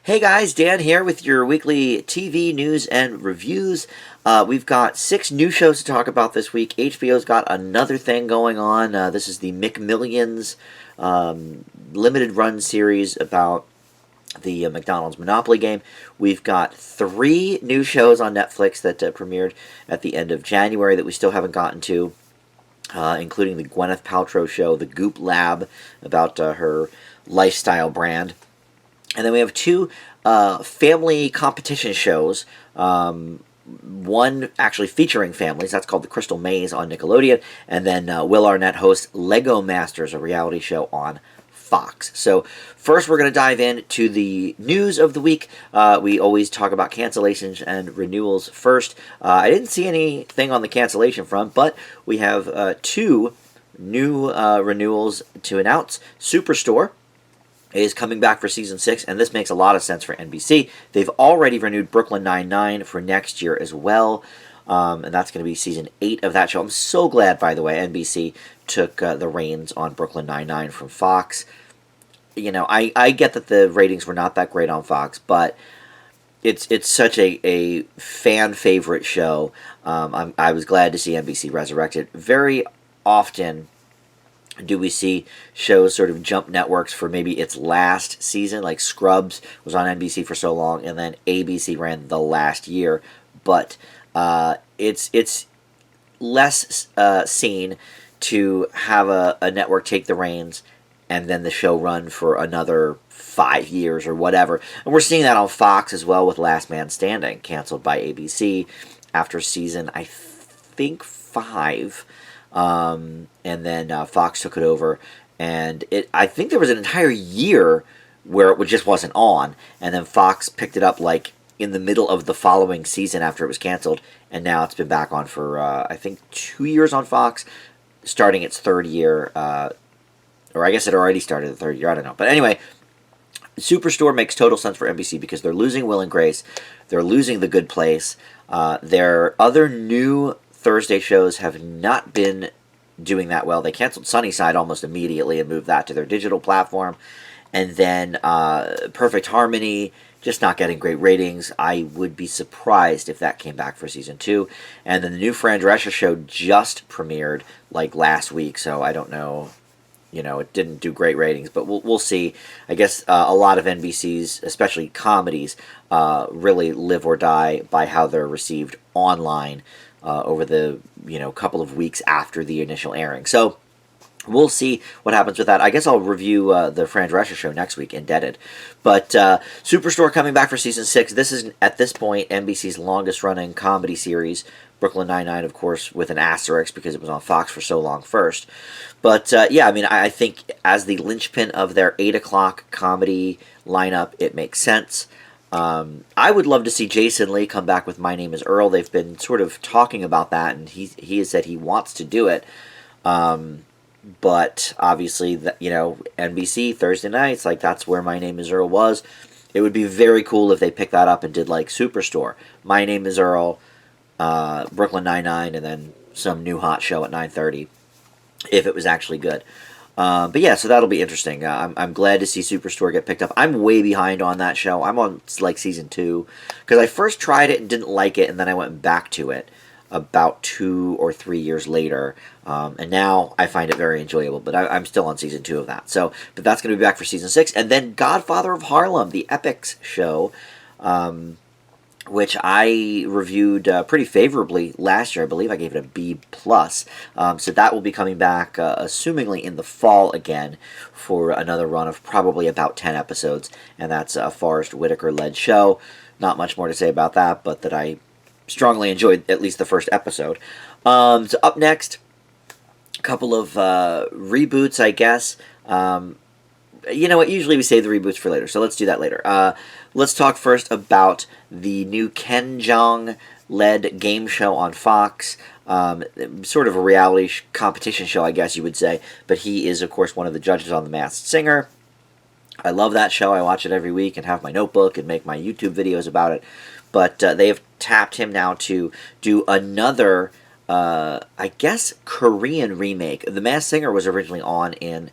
Hey guys, Dan here with your weekly TV news and reviews. We've got 6 new shows to talk about this week. HBO's got another thing going on. This is the McMillions limited run series about the McDonald's Monopoly game. We've got 3 new shows on Netflix that premiered at the end of January that we still haven't gotten to, including the Gwyneth Paltrow show, the Goop Lab, about her lifestyle brand. And then we have 2 family competition shows. One actually featuring families. That's called The Crystal Maze on Nickelodeon. And then Will Arnett hosts Lego Masters, a reality show on Fox. So first we're going to dive into the news of the week. We always talk about cancellations and renewals first. I didn't see anything on the cancellation front, but we have 2 new renewals to announce. Superstore is coming back for season 6, and this makes a lot of sense for NBC. They've already renewed Brooklyn Nine-Nine for next year as well, and that's going to be season 8 of that show. I'm so glad, by the way, NBC took the reins on Brooklyn Nine-Nine from Fox. You know, I get that the ratings were not that great on Fox, but it's such a fan favorite show. I was glad to see NBC resurrect it. Very often do we see shows sort of jump networks for maybe its last season, like Scrubs was on NBC for so long, and then ABC ran the last year. But it's less seen to have a network take the reins and then the show run for another 5 years or whatever. And we're seeing that on Fox as well with Last Man Standing, canceled by ABC after season, I think, 5. And then Fox took it over, and I think there was an entire year where it just wasn't on, and then Fox picked it up like in the middle of the following season after it was canceled, and now it's been back on for I think 2 years on Fox, starting its 3rd year, or I guess it already started the 3rd year, I don't know. But anyway, Superstore makes total sense for NBC because they're losing Will and Grace, they're losing The Good Place, their other new Thursday shows have not been doing that well. They canceled Sunnyside almost immediately and moved that to their digital platform. And then Perfect Harmony, just not getting great ratings. I would be surprised if that came back for season 2. And then the new Fran Drescher show just premiered like last week, so I don't know. You know, it didn't do great ratings, but we'll see. I guess a lot of NBC's, especially comedies, really live or die by how they're received online over the couple of weeks after the initial airing. So we'll see what happens with that. I guess I'll review the Fran Drescher show next week, Indebted. But Superstore coming back for season 6. This is, at this point, NBC's longest-running comedy series. Brooklyn Nine-Nine, of course, with an asterisk because it was on Fox for so long first. But, yeah, I mean, I think as the linchpin of their 8 o'clock comedy lineup, it makes sense. I would love to see Jason Lee come back with My Name is Earl. They've been sort of talking about that, and he has said he wants to do it. But obviously, NBC, Thursday nights, like that's where My Name is Earl was. It would be very cool if they picked that up and did like Superstore, My Name is Earl, Brooklyn Nine-Nine, and then some new hot show at 9:30, if it was actually good. But yeah, so that'll be interesting. I'm glad to see Superstore get picked up. I'm way behind on that show. I'm on like season 2 because I first tried it and didn't like it, and then I went back to it about 2 or 3 years later, and now I find it very enjoyable. But I'm still on season 2 of that. But that's going to be back for season 6, and then Godfather of Harlem, the Epics show. Which I reviewed pretty favorably last year. I believe I gave it a B+. So that will be coming back, assumingly in the fall again, for another run of probably about 10 episodes. And that's a Forrest Whitaker-led show. Not much more to say about that, but that I strongly enjoyed at least the first episode. So up next, a couple of reboots, I guess. You know what? Usually we save the reboots for later, so let's do that later. Let's talk first about the new Ken Jeong-led game show on Fox. Sort of a reality competition show, I guess you would say. But he is, of course, one of the judges on The Masked Singer. I love that show. I watch it every week and have my notebook and make my YouTube videos about it. But they have tapped him now to do another, I guess, Korean remake. The Masked Singer was originally on in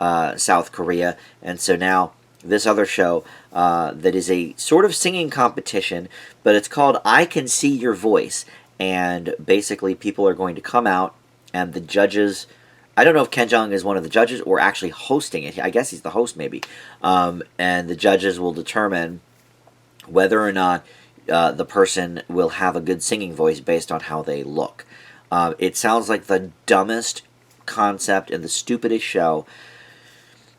South Korea, and so now this other show that is a sort of singing competition, but it's called I Can See Your Voice. And basically, people are going to come out, and the judges. I don't know if Ken Jeong is one of the judges or actually hosting it. I guess he's the host, maybe. And the judges will determine whether or not the person will have a good singing voice based on how they look. It sounds like the dumbest concept and the stupidest show,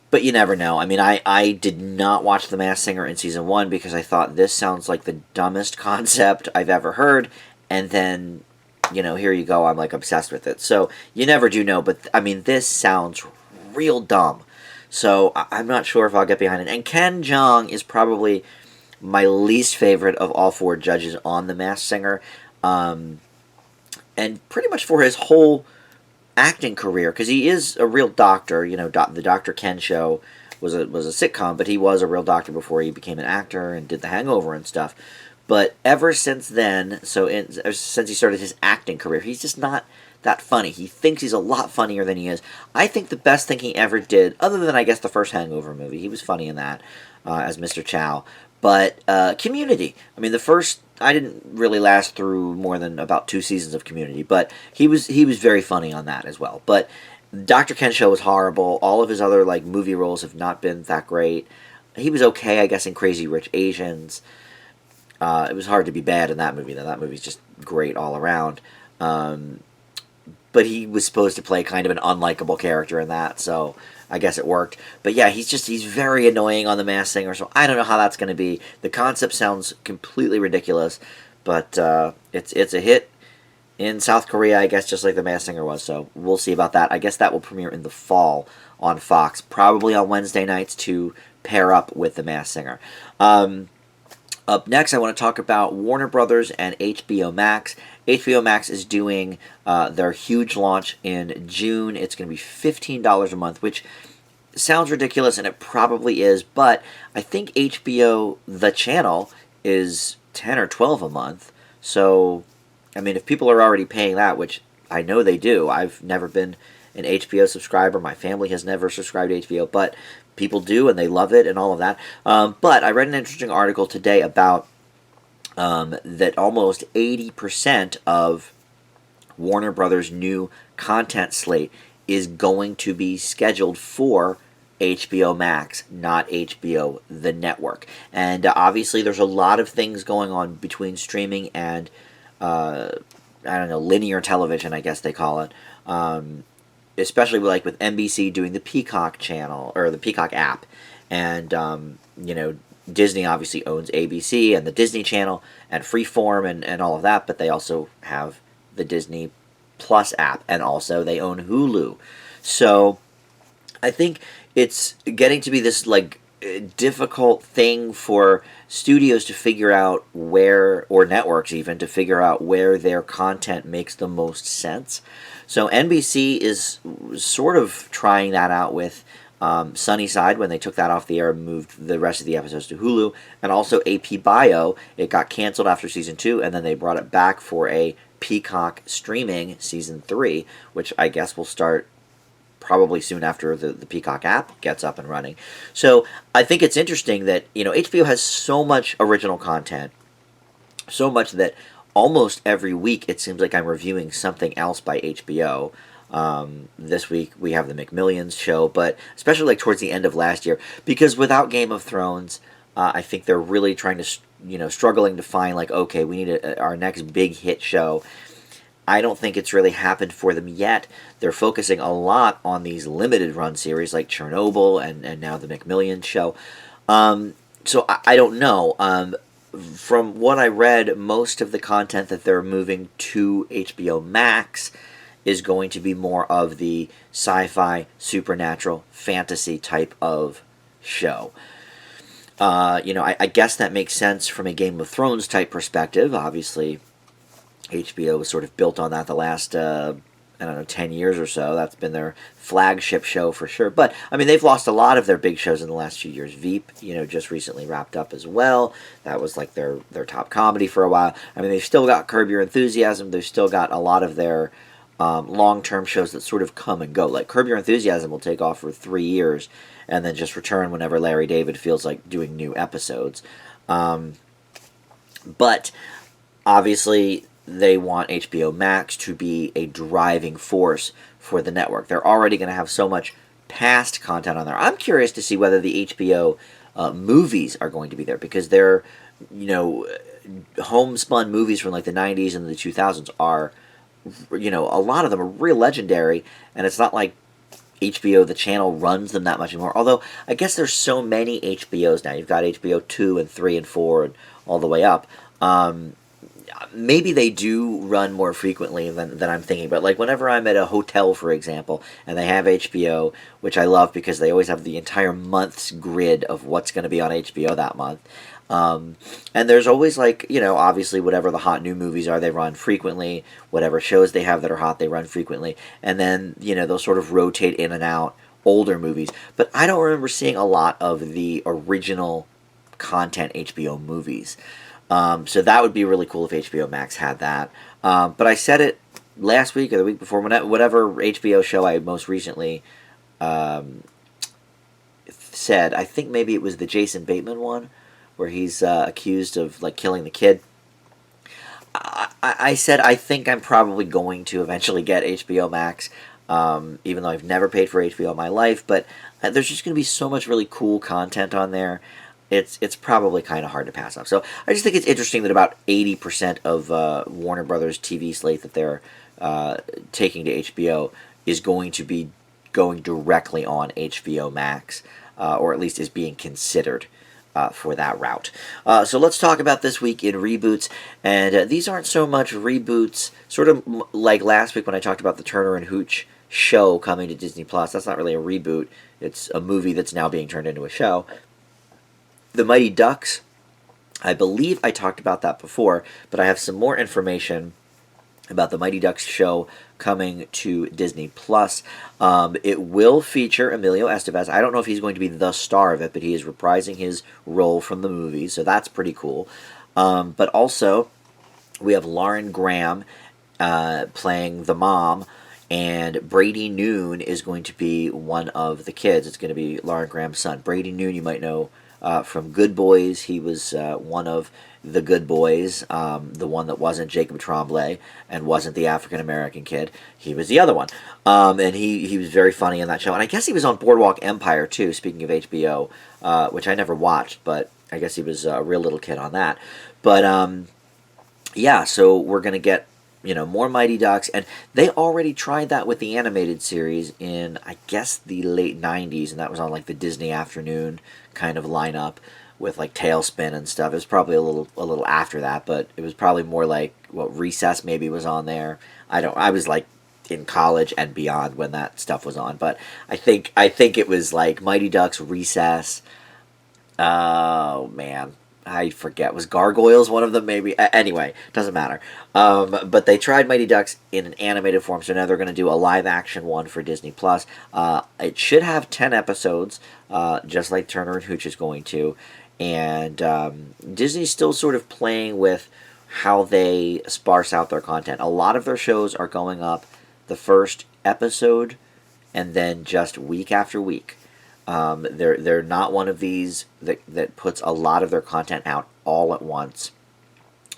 but you never know. I mean, I did not watch The Masked Singer in season 1 because I thought this sounds like the dumbest concept I've ever heard, and then, here you go, I'm like obsessed with it. So you never do know, but I mean, this sounds real dumb. So I'm not sure if I'll get behind it. And Ken Jeong is probably my least favorite of all 4 judges on The Masked Singer, and pretty much for his whole acting career, because he is a real doctor. The Dr. Ken show was a sitcom, but he was a real doctor before he became an actor and did The Hangover and stuff. But ever since then, since he started his acting career, he's just not that funny. He thinks he's a lot funnier than he is. I think the best thing he ever did, other than I guess the first Hangover movie, he was funny in that as Mr. Chow. But Community. I mean, I didn't really last through more than about 2 seasons of Community, but he was very funny on that as well. But Dr. Ken show was horrible. All of his other movie roles have not been that great. He was okay, I guess, in Crazy Rich Asians. It was hard to be bad in that movie, though. That movie's just great all around. But he was supposed to play kind of an unlikable character in that, so I guess it worked. But yeah, he's very annoying on The Masked Singer, so I don't know how that's going to be. The concept sounds completely ridiculous, but it's a hit in South Korea, I guess, just like The Masked Singer was, so we'll see about that. I guess that will premiere in the fall on Fox, probably on Wednesday nights to pair up with The Masked Singer. Up next, I want to talk about Warner Brothers and HBO Max. HBO Max is doing their huge launch in June. It's going to be $15 a month, which sounds ridiculous, and it probably is, but I think HBO, the channel, is $10 or $12 a month. So, I mean, if people are already paying that, which I know they do, I've never been an HBO subscriber. My family has never subscribed to HBO, but people do, and they love it and all of that. But I read an interesting article today about that almost 80% of Warner Brothers' new content slate is going to be scheduled for HBO Max, not HBO, the network. And obviously there's a lot of things going on between streaming and, linear television, I guess they call it. Especially with NBC doing the Peacock channel, or the Peacock app. And, Disney obviously owns ABC and the Disney Channel and Freeform and all of that, but they also have the Disney Plus app, and also they own Hulu. So I think it's getting to be this difficult thing for studios to figure out where, or networks even, to figure out where their content makes the most sense. So NBC is sort of trying that out with Sunnyside, when they took that off the air and moved the rest of the episodes to Hulu, and also AP Bio. It got canceled after season 2, and then they brought it back for a Peacock streaming season 3, which I guess will start probably soon after the Peacock app gets up and running. So I think it's interesting that HBO has so much original content, so much that almost every week it seems like I'm reviewing something else by HBO. This week we have the McMillions show, but especially towards the end of last year, because without Game of Thrones, I think they're really trying to, struggling to find okay, we need our next big hit show. I don't think it's really happened for them yet. They're focusing a lot on these limited run series like Chernobyl and now the McMillions show. So I don't know. From what I read, most of the content that they're moving to HBO Max is going to be more of the sci-fi, supernatural, fantasy type of show. I guess that makes sense from a Game of Thrones type perspective. Obviously, HBO was sort of built on that the last, 10 years or so. That's been their flagship show for sure. But, I mean, they've lost a lot of their big shows in the last few years. Veep, just recently wrapped up as well. That was their top comedy for a while. I mean, they've still got Curb Your Enthusiasm. They've still got a lot of their long-term shows that sort of come and go. Like Curb Your Enthusiasm will take off for 3 years and then just return whenever Larry David feels like doing new episodes. But obviously, they want HBO Max to be a driving force for the network. They're already going to have so much past content on there. I'm curious to see whether the HBO movies are going to be there, because they're, you know, homespun movies from like the 90s and the 2000s are, you know, a lot of them are real legendary, and it's not like HBO, the channel, runs them that much anymore. Although, I guess there's so many HBOs now. You've got HBO 2 and 3 and 4 and all the way up. Maybe they do run more frequently than I'm thinking. But like whenever I'm at a hotel, for example, and they have HBO, which I love because they always have the entire month's grid of what's going to be on HBO that month. And there's always, like, you know, obviously whatever the hot new movies are, they run frequently. Whatever shows they have that are hot, they run frequently. And then, you know, they'll sort of rotate in and out older movies. But I don't remember seeing a lot of the original content HBO movies. So that would be really cool if HBO Max had that. But I said it last week or the week before, whatever HBO show I most recently said, I think maybe it was the Jason Bateman one, where he's accused of like killing the kid. I said I think I'm probably going to eventually get HBO Max, even though I've never paid for HBO in my life. But there's just going to be so much really cool content on there. It's probably kind of hard to pass up. So I just think it's interesting that about 80% of Warner Brothers TV slate that they're taking to HBO is going to be going directly on HBO Max, or at least is being considered for that route. So let's talk about this week in reboots. And these aren't so much reboots, sort of like last week when I talked about the Turner and Hooch show coming to Disney Plus. That's not really a reboot. It's a movie that's now being turned into a show. The Mighty Ducks, I believe I talked about that before, but I have some more information about the Mighty Ducks show coming to Disney Plus. It will feature Emilio Estevez. I don't know if he's going to be the star of it, but he is reprising his role from the movies, so that's pretty cool. But also, we have Lauren Graham playing the mom, and Brady Noon is going to be one of the kids. It's going to be Lauren Graham's son. Brady Noon, you might know from Good Boys. He was one of the Good Boys, the one that wasn't Jacob Tremblay and wasn't the African-American kid. He was the other one. And he was very funny in that show. And I guess he was on Boardwalk Empire, too, speaking of HBO, which I never watched, but I guess he was a real little kid on that. But, yeah, so we're going to get, you know, more Mighty Ducks. And they already tried that with the animated series in, I guess, the late 90s, and that was on, like, the Disney Afternoon kind of lineup with like Tailspin and stuff. It was probably a little after that, but it was probably more like what Recess maybe was on there. I was like in college and beyond when that stuff was on, but I think it was like Mighty Ducks, Recess. Oh man, I forget. Was Gargoyles one of them? Maybe. Anyway, doesn't matter. But they tried Mighty Ducks in an animated form, so now they're going to do a live action one for Disney Plus. It should have 10 episodes, just like Turner and Hooch is going to. And Disney's still sort of playing with how they sparse out their content. A lot of their shows are going up the first episode and then just week after week. They're not one of these that puts a lot of their content out all at once.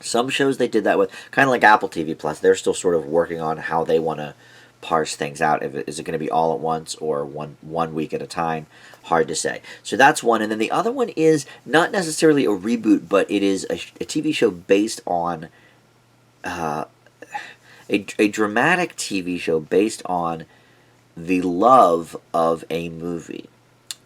Some shows they did that with, kind of like Apple TV Plus. They're still sort of working on how they want to parse things out. Is it going to be all at once or one week at a time? Hard to say. So that's one. And then the other one is not necessarily a reboot, but it is a TV show based on a dramatic TV show based on the love of a movie.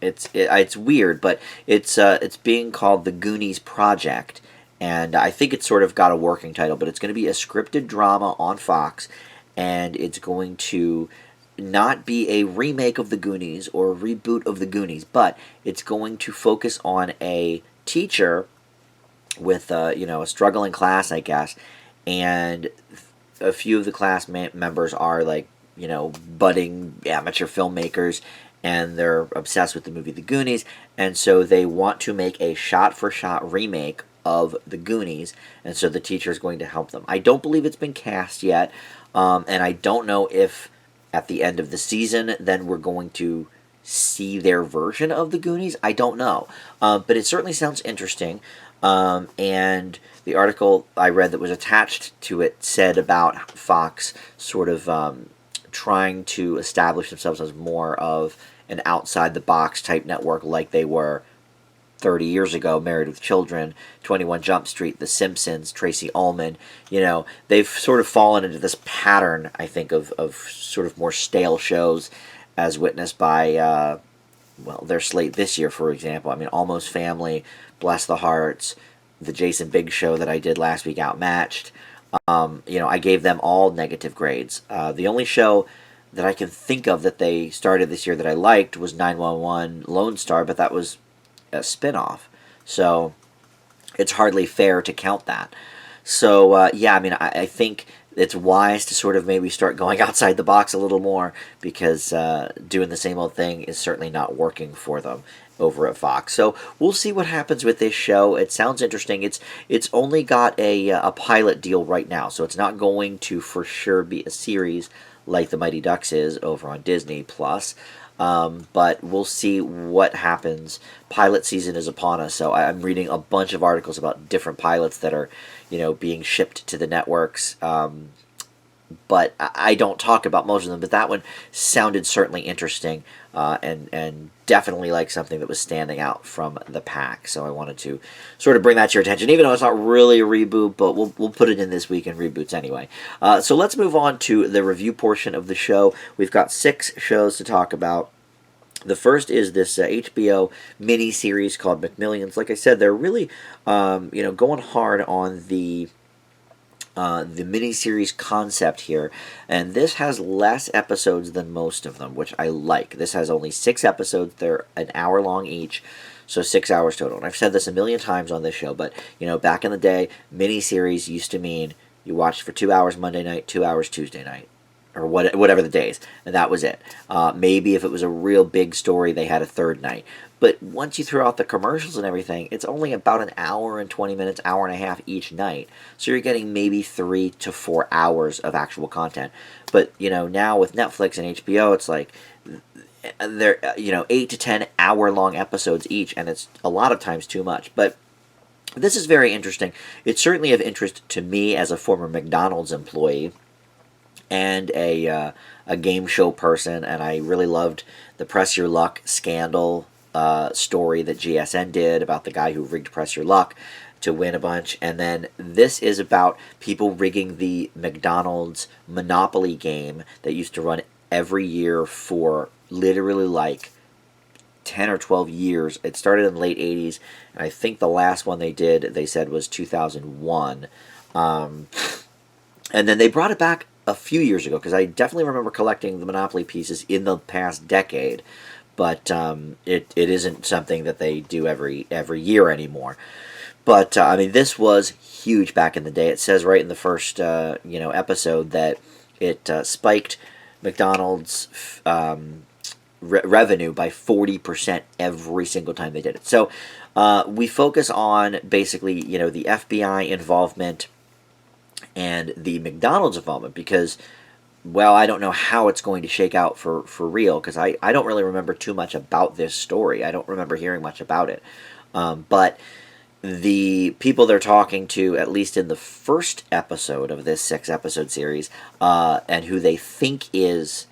It's weird, but it's being called the Goonies Project, and I think it's sort of got a working title, but it's going to be a scripted drama on Fox, and it's going to not be a remake of the Goonies or a reboot of the Goonies, but it's going to focus on a teacher with a struggling class, I guess, and a few of the class members are like budding amateur filmmakers, and they're obsessed with the movie The Goonies, and so they want to make a shot-for-shot remake of The Goonies, and so the teacher is going to help them. I don't believe it's been cast yet. And I don't know if at the end of the season then we're going to see their version of the Goonies. I don't know, but it certainly sounds interesting. And the article I read that was attached to it said about Fox sort of trying to establish themselves as more of an outside the box type network like they were 30 years ago, Married with Children, 21 Jump Street, The Simpsons, Tracy Ullman. They've sort of fallen into this pattern, I think, of sort of more stale shows, as witnessed by, their slate this year, for example. I mean, Almost Family, Bless the Hearts, the Jason Biggs show that I did last week, Outmatched. I gave them all negative grades. The only show that I can think of that they started this year that I liked was 911 Lone Star, but that was a spin-off. So it's hardly fair to count that. So, I think it's wise to sort of maybe start going outside the box a little more, because doing the same old thing is certainly not working for them over at Fox. So we'll see what happens with this show. It sounds interesting. It's only got a pilot deal right now, so it's not going to for sure be a series like The Mighty Ducks is over on Disney Plus. But we'll see what happens. Pilot season is upon us, so I'm reading a bunch of articles about different pilots that are, being shipped to the networks. But I don't talk about most of them. But that one sounded certainly interesting, and definitely like something that was standing out from the pack. So I wanted to sort of bring that to your attention, even though it's not really a reboot, but we'll put it in this week in reboots anyway. So let's move on to the review portion of the show. We've got 6 shows to talk about. The first is this HBO mini-series called McMillions. Like I said, they're really, going hard on the miniseries concept here, and this has less episodes than most of them, which I like. This has only 6 episodes. They're an hour long each, so 6 hours total. And I've said this a million times on this show, but back in the day, miniseries used to mean you watched for 2 hours Monday night, 2 hours Tuesday night, or whatever the days, and that was it. Maybe if it was a real big story, they had a third night. But once you throw out the commercials and everything, it's only about an hour and 20 minutes, hour and a half each night. So you're getting maybe 3 to 4 hours of actual content. But, now with Netflix and HBO, it's like they're, 8 to 10 hour-long episodes each, and it's a lot of times too much. But this is very interesting. It's certainly of interest to me as a former McDonald's employee and a game show person, and I really loved the Press Your Luck scandal story that GSN did about the guy who rigged Press Your Luck to win a bunch. And then this is about people rigging the McDonald's Monopoly game that used to run every year for literally like 10 or 12 years. It started in the late 80s, and I think the last one they did, they said, was 2001. And then they brought it back a few years ago, because I definitely remember collecting the Monopoly pieces in the past decade. But it isn't something that they do every year anymore. But this was huge back in the day. It says right in the first episode that it spiked McDonald's revenue by 40% every single time they did it. So we focus on basically the FBI involvement and the McDonald's involvement, because, well, I don't know how it's going to shake out for real, because I don't really remember too much about this story. I don't remember hearing much about it. But the people they're talking to, at least in the first episode of this 6-episode series, and who they think is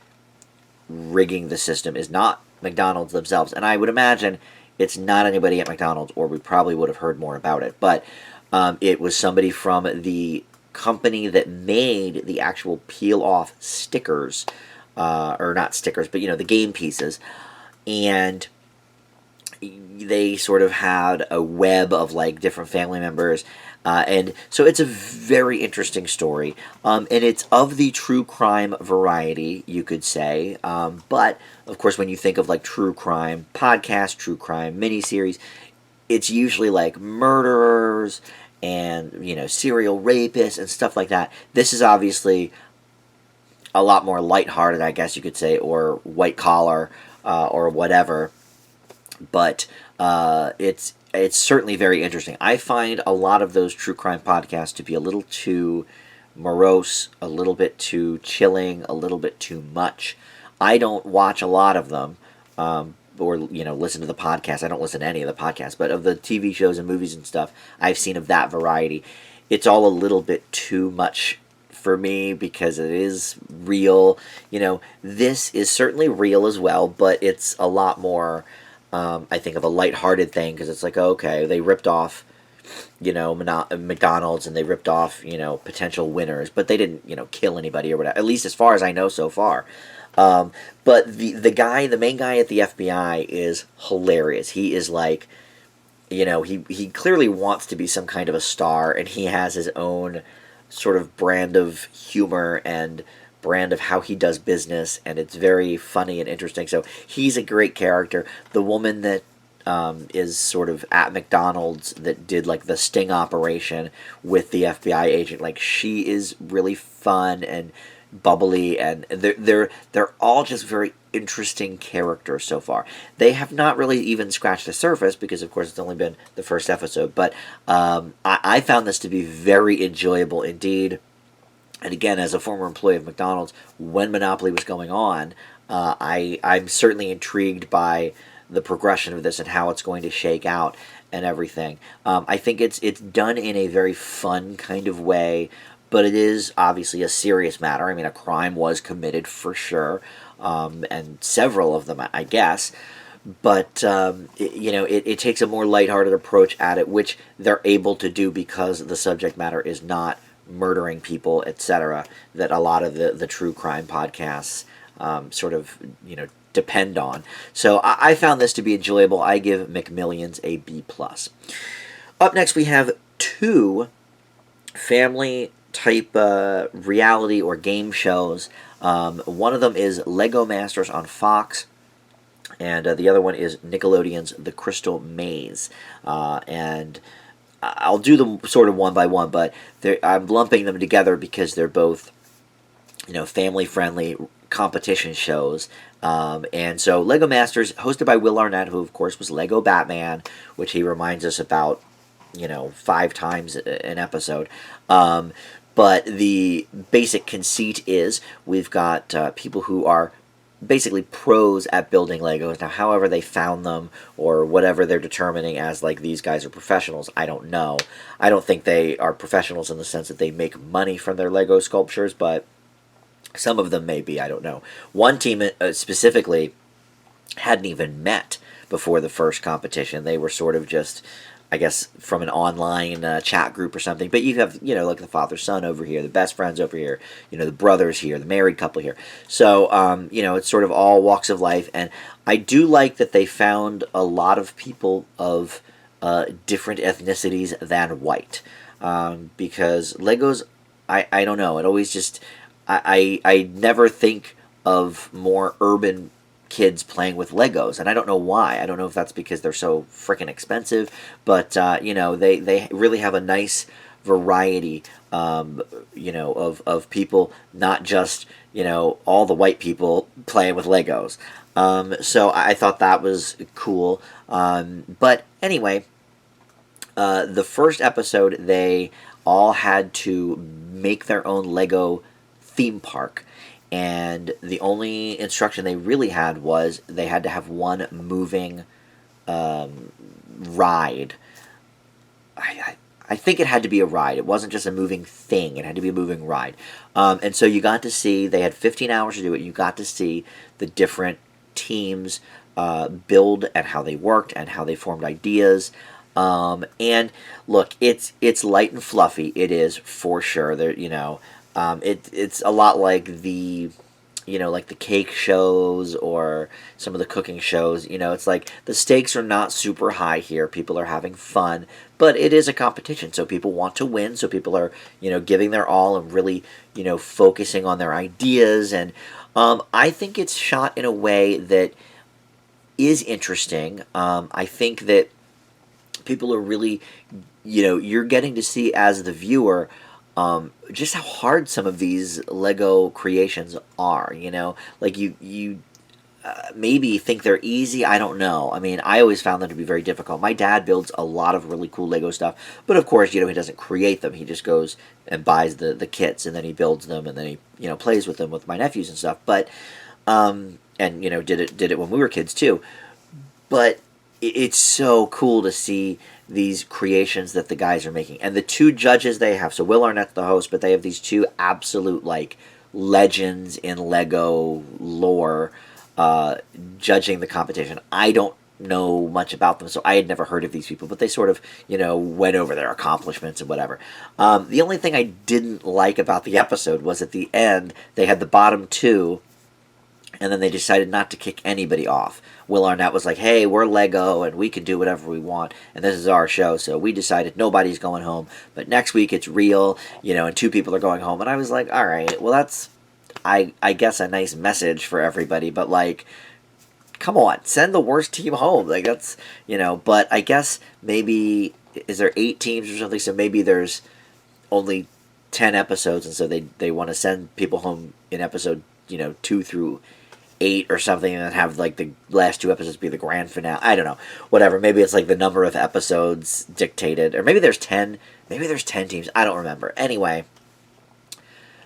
rigging the system, is not McDonald's themselves. And I would imagine it's not anybody at McDonald's, or we probably would have heard more about it. But it was somebody from the company that made the actual peel-off stickers, or not stickers, but the game pieces, and they sort of had a web of like different family members, and so it's a very interesting story, and it's of the true crime variety, you could say, but of course when you think of like true crime podcast, true crime miniseries, it's usually like murderers and serial rapists and stuff like that. This is obviously a lot more lighthearted, I guess you could say, or white collar, or whatever. But it's certainly very interesting. I find a lot of those true crime podcasts to be a little too morose, a little bit too chilling, a little bit too much. I don't watch a lot of them, or listen to the podcast. I don't listen to any of the podcasts, but of the TV shows and movies and stuff I've seen of that variety, it's all a little bit too much for me because it is real. This is certainly real as well, but it's a lot more, I think, of a lighthearted thing because it's like, okay, they ripped off, McDonald's, and they ripped off, potential winners, but they didn't, kill anybody or whatever, at least as far as I know so far. But the main guy at the FBI is hilarious. He is like, he clearly wants to be some kind of a star, and he has his own sort of brand of humor and brand of how he does business, and it's very funny and interesting. So he's a great character. The woman that is sort of at McDonald's that did like the sting operation with the FBI agent, like she is really fun and bubbly, and they're all just very interesting characters so far. They have not really even scratched the surface because, of course, it's only been the first episode. But I found this to be very enjoyable indeed. And again, as a former employee of McDonald's, when Monopoly was going on, I'm certainly intrigued by the progression of this and how it's going to shake out and everything. I think it's done in a very fun kind of way, but it is obviously a serious matter. I mean, a crime was committed for sure, and several of them, I guess. But it takes a more lighthearted approach at it, which they're able to do because the subject matter is not murdering people, etc. That a lot of the true crime podcasts sort of depend on. So I found this to be enjoyable. I give McMillions a B+. Up next, we have two family type reality or game shows. One of them is Lego Masters on Fox, and the other one is Nickelodeon's The Crystal Maze. And I'll do them sort of one by one, but I'm lumping them together because they're both, family-friendly competition shows. And so Lego Masters, hosted by Will Arnett, who of course was Lego Batman, which he reminds us about, 5 times an episode. But the basic conceit is we've got people who are basically pros at building Legos. Now, however they found them or whatever they're determining as like these guys are professionals, I don't know. I don't think they are professionals in the sense that they make money from their Lego sculptures, but some of them may be, I don't know. One team specifically hadn't even met before the first competition. They were sort of just, I guess, from an online chat group or something. But you have, like the father-son over here, the best friends over here, the brothers here, the married couple here. So, it's sort of all walks of life. And I do like that they found a lot of people of different ethnicities than white. Because Legos, I don't know, it always just... I never think of more urban kids playing with Legos, and I don't know why. I don't know if that's because they're so freaking expensive, but they really have a nice variety, of people, not just all the white people playing with Legos. So I thought that was cool. But anyway, the first episode they all had to make their own Lego theme park, and the only instruction they really had was they had to have one moving ride. I think it had to be a ride. It wasn't just a moving thing. It had to be a moving ride. And so you got to see, they had 15 hours to do it. You got to see the different teams build and how they worked and how they formed ideas. And look, it's light and fluffy. It is for sure. There, it's a lot like the, like the cake shows or some of the cooking shows. It's like the stakes are not super high here. People are having fun, but it is a competition, so people want to win. So people are, giving their all and really, focusing on their ideas. And I think it's shot in a way that is interesting. I think that people are really, you're getting to see as the viewer just how hard some of these Lego creations are. Like you maybe think they're easy. I don't know. I mean, I always found them to be very difficult. My dad builds a lot of really cool Lego stuff, but of course, he doesn't create them. He just goes and buys the kits, and then he builds them, and then he plays with them with my nephews and stuff. But and did it when we were kids too. But it's so cool to see these creations that the guys are making, and the two judges they have. So Will Arnett's the host, but they have these two absolute legends in Lego lore judging the competition. I don't know much about them, so I had never heard of these people, but they sort of, went over their accomplishments and whatever. The only thing I didn't like about the episode was at the end, they had the bottom two, and then they decided not to kick anybody off. Will Arnett was like, hey, we're Lego, and we can do whatever we want, and this is our show, so we decided nobody's going home, but next week it's real, and two people are going home, and I was like, all right, well, that's, I guess, a nice message for everybody, but, come on, send the worst team home, that's, but I guess maybe, is there 8 teams or something, so maybe there's only 10 episodes, and so they want to send people home in episode, 2 through 8 or something, and then have the last 2 episodes be the grand finale. I don't know, whatever. Maybe it's the number of episodes dictated, or maybe there's 10. Maybe there's 10 teams. I don't remember. Anyway,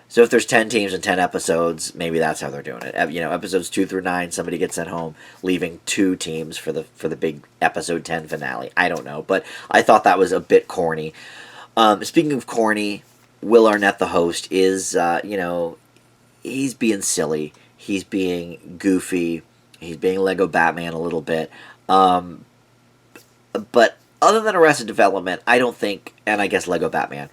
so if there's 10 teams and 10 episodes, maybe that's how they're doing it. Episodes 2 through 9, somebody gets sent home, leaving 2 teams for the big episode 10 finale. I don't know, but I thought that was a bit corny. Speaking of corny, Will Arnett, the host, is he's being silly. He's being goofy. He's being Lego Batman a little bit. But other than Arrested Development, I don't think, and I guess Lego Batman,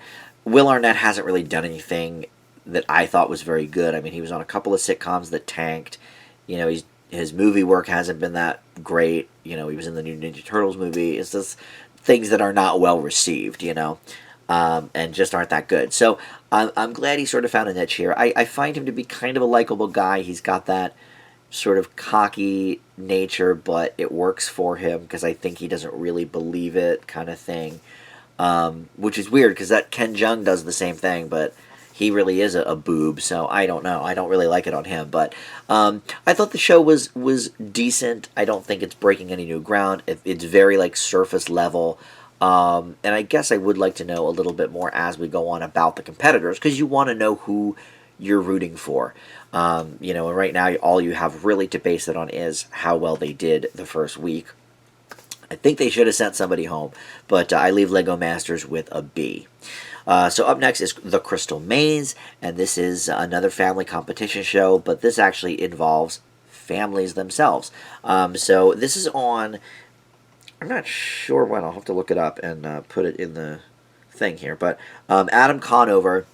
Will Arnett hasn't really done anything that I thought was very good. I mean, he was on a couple of sitcoms that tanked. His movie work hasn't been that great. He was in the new Ninja Turtles movie. It's just things that are not well received, and just aren't that good. So I'm glad he sort of found a niche here. I find him to be kind of a likable guy. He's got that sort of cocky nature, but it works for him because I think he doesn't really believe it kind of thing, which is weird because that Ken Jeong does the same thing, but he really is a boob, so I don't know. I don't really like it on him, but I thought the show was decent. I don't think it's breaking any new ground. It's very surface level. And I guess I would like to know a little bit more as we go on about the competitors, because you want to know who you're rooting for. And right now all you have really to base it on is how well they did the first week. I think they should have sent somebody home, but I leave Lego Masters with a B. So up next is The Crystal Maze, and this is another family competition show, but this actually involves families themselves. So this is on, I'm not sure when, I'll have to look it up and put it in the thing here, but Adam Conover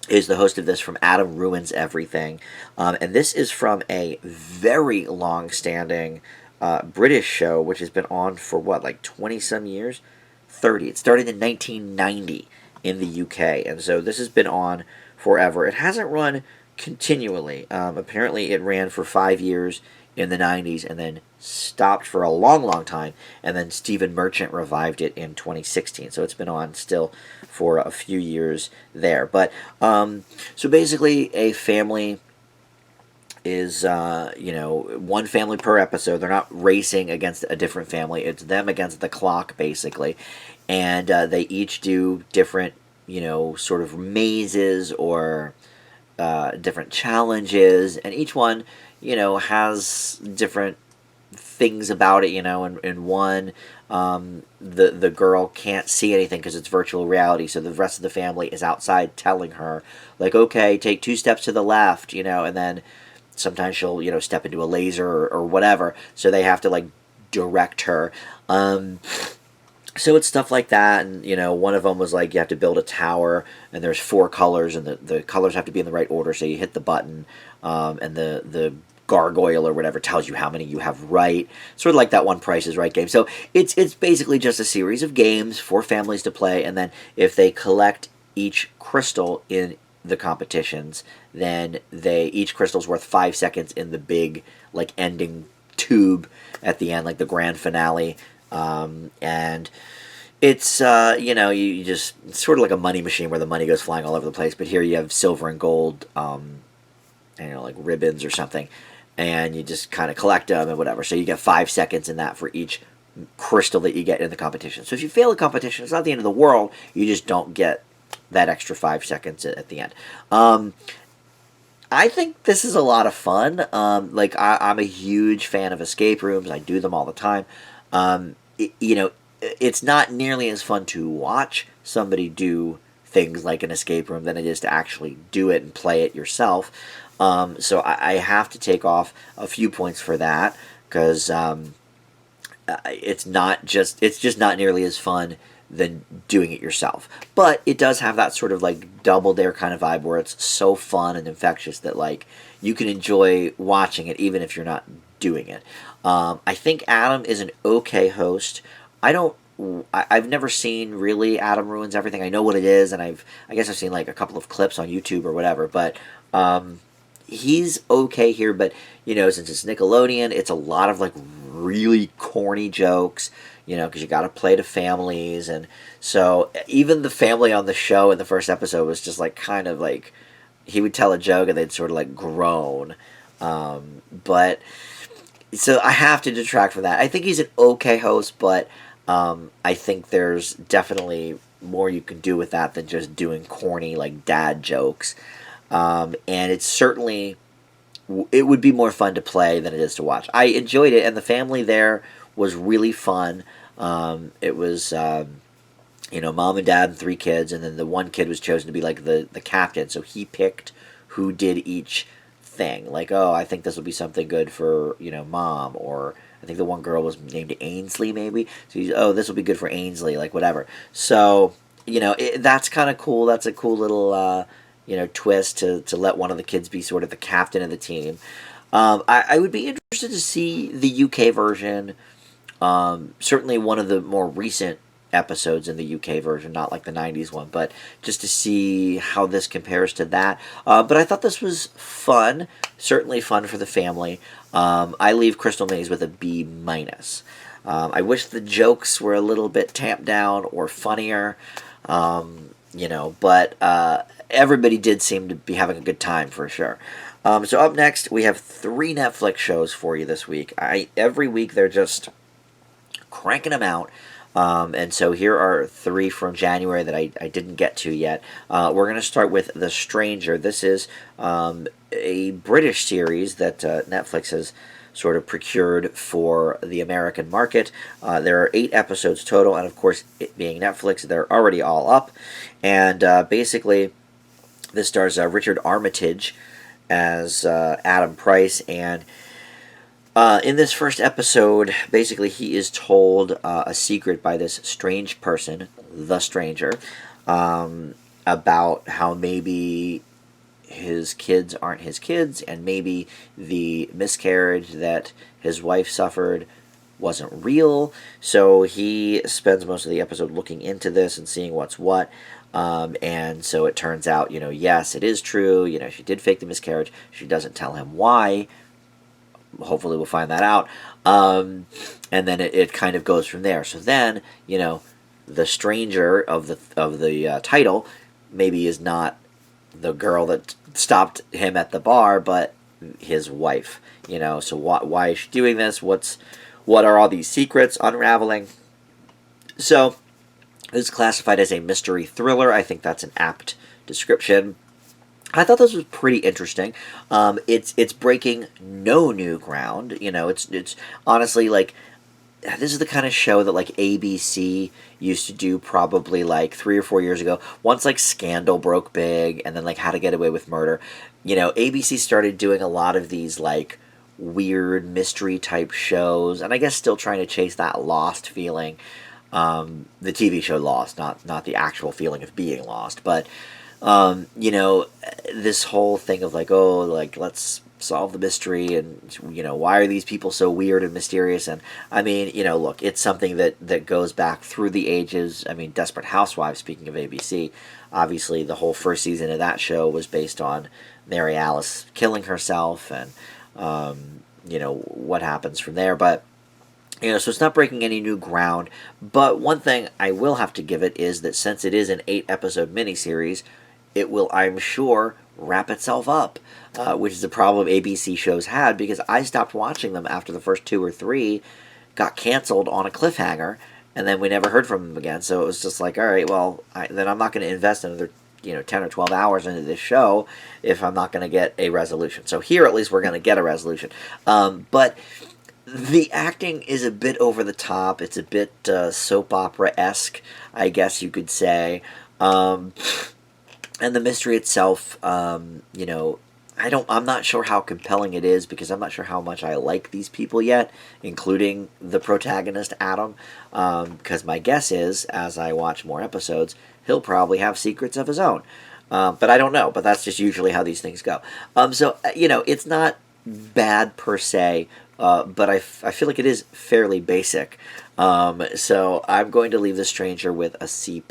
is the host of this from Adam Ruins Everything, and this is from a very long-standing British show, which has been on for 20-some years? 30. It started in 1990 in the UK, and so this has been on forever. It hasn't run continually. Apparently it ran for 5 years in the 90s and then stopped for a long time, and then Stephen Merchant revived it in 2016, so it's been on still for a few years there. But so basically a family is one family per episode. They're not racing against a different family, it's them against the clock basically, and they each do different sort of mazes or different challenges, and each one has different things about it. In one, the girl can't see anything because it's virtual reality, so the rest of the family is outside telling her okay, take 2 steps to the left, and then sometimes she'll step into a laser or whatever, so they have to direct her. So it's stuff like that, and one of them was you have to build a tower, and there's 4 colors, and the colors have to be in the right order, so you hit the button, and the gargoyle or whatever tells you how many you have right, sort of like that one Price is Right game. So it's basically just a series of games for families to play, and then if they collect each crystal in the competitions, then each crystal's worth 5 seconds in the big ending tube at the end, the grand finale. And it's you just, it's sort of like a money machine where the money goes flying all over the place, but here you have silver and gold, ribbons or something, and you just kind of collect them and whatever. So you get 5 seconds in that for each crystal that you get in the competition. So if you fail the competition, it's not the end of the world. You just don't get that extra 5 seconds at the end. I think this is a lot of fun. I'm a huge fan of escape rooms. I do them all the time. It's not nearly as fun to watch somebody do things like an escape room than it is to actually do it and play it yourself. So I have to take off a few points for that because it's just not nearly as fun than doing it yourself. But it does have that sort of like Double Dare kind of vibe where it's so fun and infectious that like you can enjoy watching it even if you're not doing it. I think Adam is an okay host. I've never seen really Adam Ruins Everything. I know what it is, and I guess I've seen like a couple of clips on YouTube or whatever. But he's okay here. But since it's Nickelodeon, it's a lot of like really corny jokes. Because you got to play to families, and so even the family on the show in the first episode was just like kind of like he would tell a joke and they'd sort of like groan. But so I have to detract from that. I think he's an okay host, but I think there's definitely more you can do with that than just doing corny like dad jokes. And it would be more fun to play than it is to watch. I enjoyed it, and the family there was really fun. It was mom and dad and 3 kids, and then the one kid was chosen to be like the captain, so he picked who did each thing. Like, oh, I think this will be something good for mom, or I think the one girl was named Ainsley maybe. So this will be good for Ainsley, like whatever. So that's kind of cool. That's a cool little twist to let one of the kids be sort of the captain of the team. I would be interested to see the UK version. Certainly one of the more recent episodes in the UK version, not like the 90s one, but just to see how this compares to that. But I thought this was fun, certainly fun for the family. I leave Crystal Maze with a B minus. I wish the jokes were a little bit tamped down or funnier, but everybody did seem to be having a good time for sure. So up next, we have 3 Netflix shows for you this week. Every week they're just cranking them out. And so here are 3 from January that I didn't get to yet. We're going to start with The Stranger. This is a British series that Netflix has sort of procured for the American market. There are 8 episodes total, and of course, it being Netflix, they're already all up. And basically, this stars Richard Armitage as Adam Price, and in this first episode, basically he is told a secret by this strange person, the Stranger, about how maybe his kids aren't his kids, and maybe the miscarriage that his wife suffered wasn't real. So he spends most of the episode looking into this and seeing what's what. And so it turns out, yes, it is true. She did fake the miscarriage. She doesn't tell him why. Hopefully we'll find that out. And then it kind of goes from there. So then, the stranger of the title maybe is not the girl that stopped him at the bar, but his wife. So why is she doing this? What are all these secrets unraveling? So it's classified as a mystery thriller. I think that's an apt description. I thought this was pretty interesting. It's breaking no new ground. It's honestly like this is the kind of show that like ABC used to do probably like 3 or 4 years ago. Once like Scandal broke big, and then like How to Get Away with Murder. ABC started doing a lot of these like weird mystery type shows, and I guess still trying to chase that Lost feeling. The TV show Lost, not the actual feeling of being lost, but this whole thing of like, oh, like let's solve the mystery, and why are these people so weird and mysterious? And I mean, look, it's something that goes back through the ages. I mean, Desperate Housewives, speaking of ABC, obviously the whole first season of that show was based on Mary Alice killing herself, and what happens from there. But so it's not breaking any new ground. But one thing I will have to give it is that since it is an 8-episode miniseries, it will, I'm sure, wrap itself up, which is a problem ABC shows had because I stopped watching them after the first two or three got canceled on a cliffhanger, and then we never heard from them again. So it was just like, all right, well, then I'm not going to invest another 10 or 12 hours into this show if I'm not going to get a resolution. So here at least we're going to get a resolution. But the acting is a bit over the top. It's a bit soap opera-esque, I guess you could say. And the mystery itself, I'm not sure how compelling it is because I'm not sure how much I like these people yet, including the protagonist, Adam. Because my guess is, as I watch more episodes, he'll probably have secrets of his own. But I don't know. But that's just usually how these things go. It's not bad per se, but I feel like it is fairly basic. So I'm going to leave The Stranger with a C+.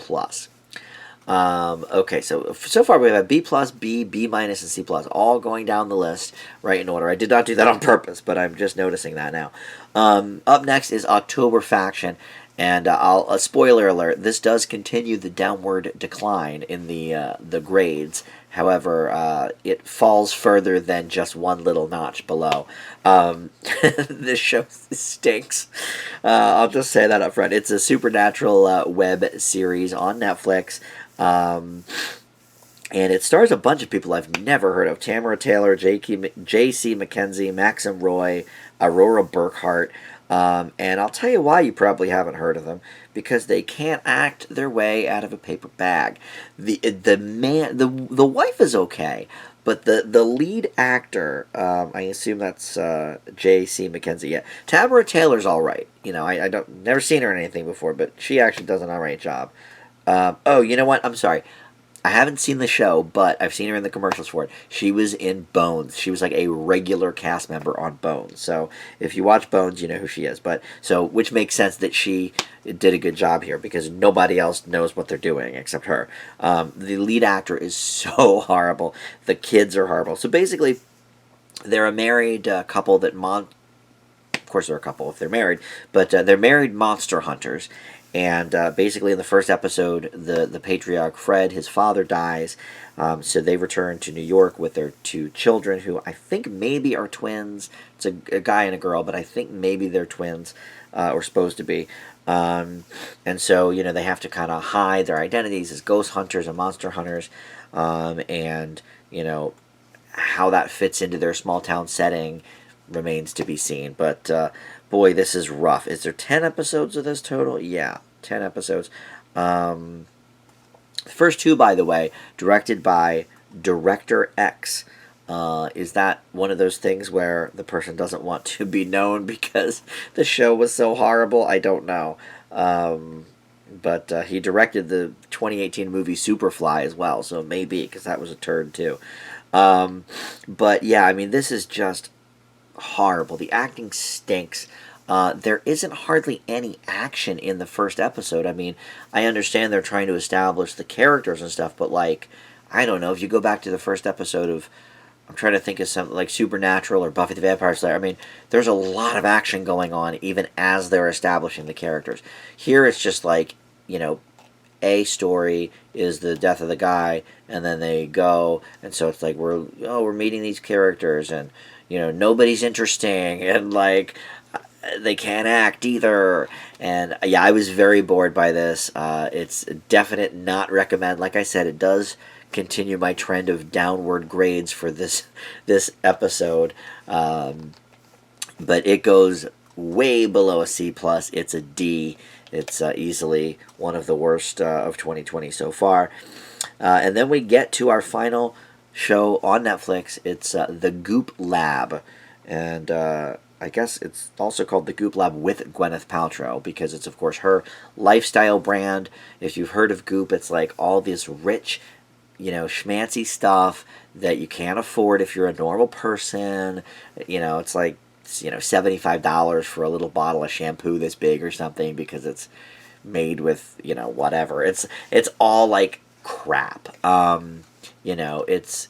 Okay, so far we have a B+, B minus, and C+, all going down the list right in order. I did not do that on purpose, but I'm just noticing that now. Up next is October Faction, and a spoiler alert: this does continue the downward decline in the grades. However, it falls further than just one little notch below. This show stinks. I'll just say that up front. It's a supernatural web series on Netflix. And it stars a bunch of people I've never heard of. Tamara Taylor, J.C. McKenzie, Maxim Roy, Aurora Burkhart. And I'll tell you why you probably haven't heard of them. Because they can't act their way out of a paper bag. The wife is okay. But the lead actor, I assume that's J.C. McKenzie. Yeah, Tamara Taylor's all right. I don't never seen her in anything before, but she actually does an all right job. You know what? I'm sorry. I haven't seen the show, but I've seen her in the commercials for it. She was in Bones. She was like a regular cast member on Bones. So if you watch Bones, you know who she is. Which makes sense that she did a good job here because nobody else knows what they're doing except her. The lead actor is so horrible. The kids are horrible. So basically, they're a married couple that of course they're a couple if they're married, but they're married monster hunters. And basically in the first episode, the patriarch, Fred, his father dies. So they return to New York with their two children, who I think maybe are twins. It's a guy and a girl, but I think maybe they're twins, or supposed to be. And so, they have to kind of hide their identities as ghost hunters and monster hunters. And how that fits into their small town setting remains to be seen. But boy, this is rough. Is there 10 episodes of this total? Yeah, 10 episodes. The first two, by the way, directed by Director X. Is that one of those things where the person doesn't want to be known because the show was so horrible? I don't know. But he directed the 2018 movie Superfly as well, so maybe, because that was a turd too. But yeah, this is just horrible. The acting stinks. There isn't hardly any action in the first episode. I understand they're trying to establish the characters and stuff, but I don't know, if you go back to the first episode of, I'm trying to think of something like Supernatural or Buffy the Vampire Slayer, there's a lot of action going on even as they're establishing the characters. Here it's just a story is the death of the guy, and then they go, and so it's like we're meeting these characters, and nobody's interesting, and they can't act either. And yeah, I was very bored by this. It's a definite not recommend. Like I said, it does continue my trend of downward grades for this episode, but it goes way below a C+. It's a D. It's easily one of the worst of 2020 so far. And then we get to our final show on Netflix. It's the Goop Lab, and I guess it's also called the Goop Lab with Gwyneth Paltrow because it's, of course, her lifestyle brand. If you've heard of Goop, it's like all this rich, schmancy stuff that you can't afford if you're a normal person. It's like, $75 for a little bottle of shampoo this big or something because it's made with, whatever. It's all like crap. It's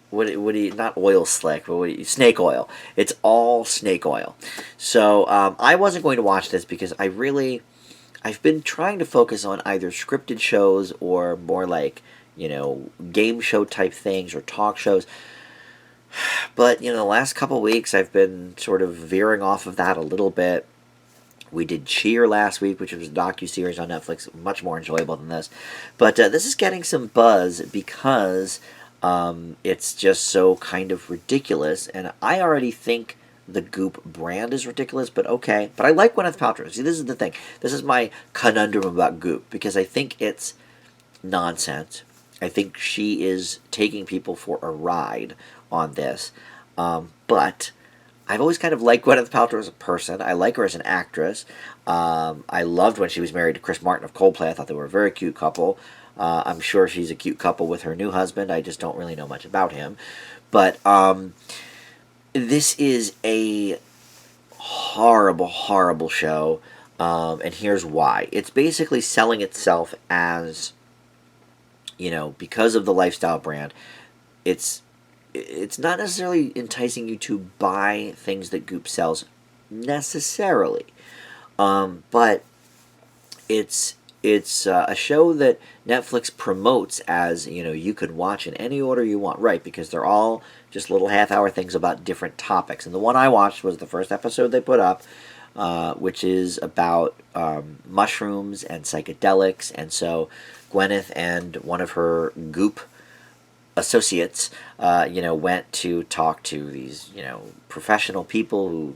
what do you, not oil slick, but snake oil. It's all snake oil. So I wasn't going to watch this because I've been trying to focus on either scripted shows or more like game show type things or talk shows. But, the last couple weeks I've been sort of veering off of that a little bit. We did Cheer last week, which was a docu-series on Netflix, much more enjoyable than this. But this is getting some buzz because it's just so kind of ridiculous. And I already think the Goop brand is ridiculous, but okay. But I like Gwyneth Paltrow. See, this is the thing. This is my conundrum about Goop, because I think it's nonsense. I think she is taking people for a ride on this. But I've always kind of liked Gwyneth Paltrow as a person. I like her as an actress. I loved when she was married to Chris Martin of Coldplay. I thought they were a very cute couple. I'm sure she's a cute couple with her new husband. I just don't really know much about him. But this is a horrible, horrible show. And here's why. It's basically selling itself as, because of the lifestyle brand, it's not necessarily enticing you to buy things that Goop sells necessarily, but it's a show that Netflix promotes as, you could watch in any order you want, right? Because they're all just little half-hour things about different topics. And the one I watched was the first episode they put up, which is about mushrooms and psychedelics. And so Gwyneth and one of her Goop associates, went to talk to these, professional people who,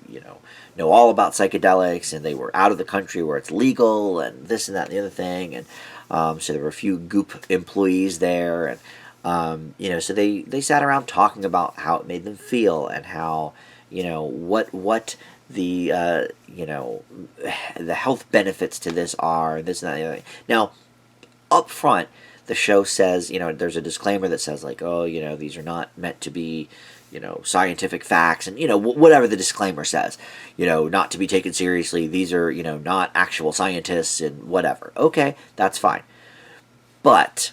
know all about psychedelics, and they were out of the country where it's legal, and this and that and the other thing, and so there were a few Goop employees there, and so they sat around talking about how it made them feel, and how, what the the health benefits to this are, this and that and the other thing. Now, up front, the show says, there's a disclaimer that says, like, oh, these are not meant to be, scientific facts, and, whatever the disclaimer says, not to be taken seriously. These are, not actual scientists and whatever. Okay, that's fine. But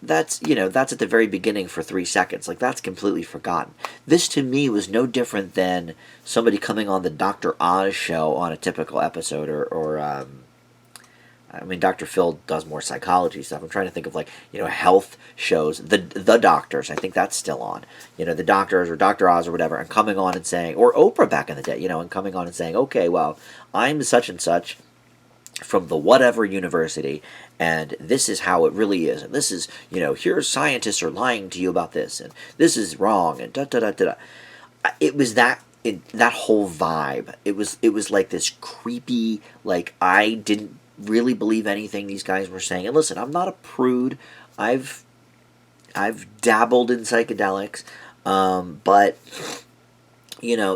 that's at the very beginning for 3 seconds. Like, that's completely forgotten. This, to me, was no different than somebody coming on the Dr. Oz show on a typical episode, or Dr. Phil does more psychology stuff. I'm trying to think of, health shows. The Doctors, I think that's still on. The Doctors or Dr. Oz or whatever, and coming on and saying, or Oprah back in the day, and coming on and saying, okay, well, I'm such and such from the whatever university, and this is how it really is, and this is, here scientists are lying to you about this, and this is wrong, and da-da-da-da-da. It was that whole vibe. It was like this creepy, like, I didn't really believe anything these guys were saying. And listen, I'm not a prude. I've dabbled in psychedelics, but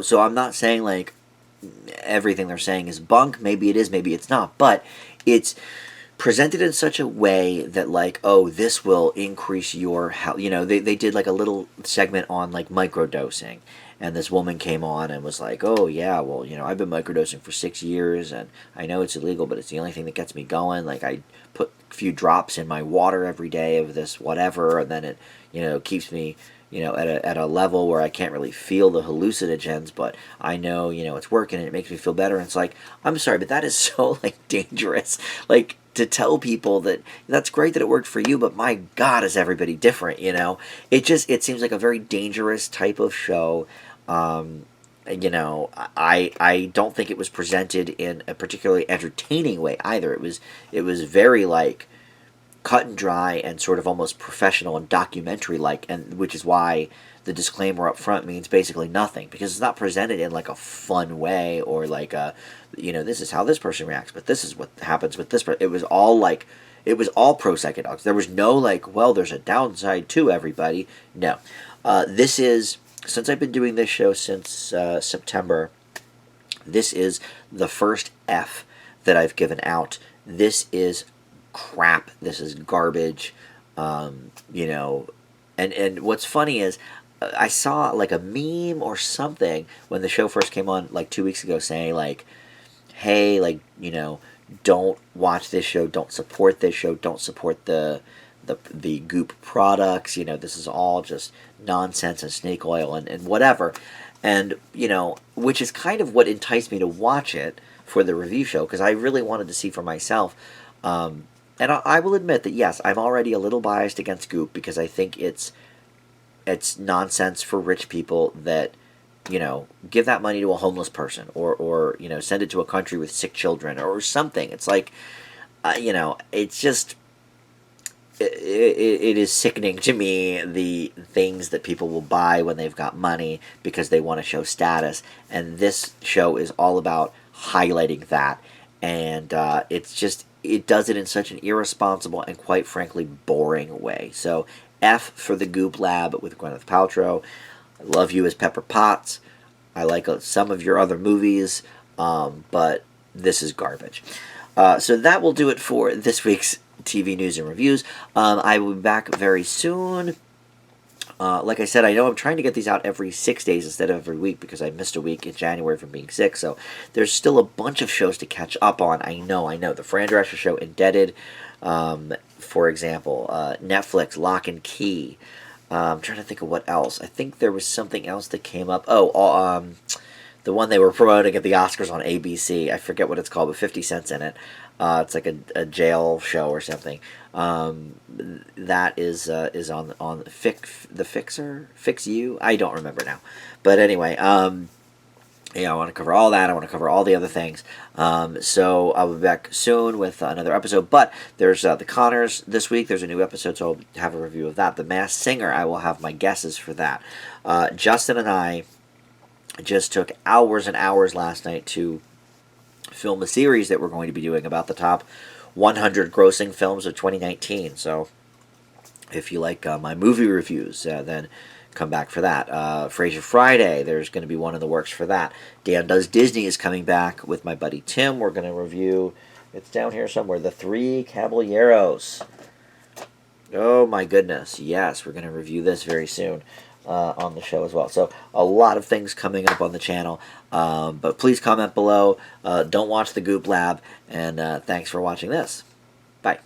so I'm not saying like everything they're saying is bunk. Maybe it is, maybe it's not. But it's presented in such a way that, like, oh, this will increase your health. They did like a little segment on like microdosing. And this woman came on and was like, oh, yeah, well, I've been microdosing for 6 years, and I know it's illegal, but it's the only thing that gets me going. Like, I put a few drops in my water every day of this whatever, and then it, keeps me, at a level where I can't really feel the hallucinogens, but I know, it's working, and it makes me feel better. And it's like, I'm sorry, but that is so, like, dangerous. Like, to tell people that that's great that it worked for you, but my God, is everybody different, It seems like a very dangerous type of show. I don't think it was presented in a particularly entertaining way either. It was very, like, cut and dry and sort of almost professional and documentary like, and which is why the disclaimer up front means basically nothing, because it's not presented in like a fun way, or like this is how this person reacts, but this is what happens with this person. It was all pro psychedelics. There was no like, well, there's a downside to everybody. No. This is, since I've been doing this show since September, this is the first F that I've given out. This is crap. This is garbage. And what's funny is, I saw like a meme or something when the show first came on like 2 weeks ago saying like, hey, like, don't watch this show, don't support this show, don't support the Goop products, this is all just nonsense and snake oil and whatever. And, which is kind of what enticed me to watch it for the review show, because I really wanted to see for myself, and I will admit that yes, I'm already a little biased against Goop because I think it's nonsense for rich people that, give that money to a homeless person, or send it to a country with sick children or something. It's like, it's just, it is sickening to me, the things that people will buy when they've got money because they want to show status. And this show is all about highlighting that. And it does it in such an irresponsible and, quite frankly, boring way. So, F for the Goop Lab with Gwyneth Paltrow. I love you as Pepper Potts. I like some of your other movies, but this is garbage. So that will do it for this week's TV news and reviews. I will be back very soon. Like I said, I know I'm trying to get these out every 6 days instead of every week because I missed a week in January from being sick. So there's still a bunch of shows to catch up on. I know. The Fran Drescher Show, Indebted, for example. Netflix, Lock and Key. I'm trying to think of what else. I think there was something else that came up. The one they were promoting at the Oscars on ABC. I forget what it's called, but 50 Cent's in it. It's like a jail show or something. That is on The Fixer? Fix You? I don't remember now. But anyway, I want to cover all that. I want to cover all the other things. So I'll be back soon with another episode. But there's The Conners this week. There's a new episode, so I'll have a review of that. The Masked Singer, I will have my guesses for that. Justin and I just took hours and hours last night to film a series that we're going to be doing about the top 100 grossing films of 2019. So if you like my movie reviews, then come back for that. Frasier Friday, there's going to be one in the works for that. Dan Does Disney is coming back with my buddy Tim. We're going to review, it's down here somewhere, The Three Caballeros. Oh my goodness, yes, we're going to review this very soon on the show as well. So a lot of things coming up on the channel, but please comment below. Don't watch the Goop Lab, and thanks for watching this. Bye.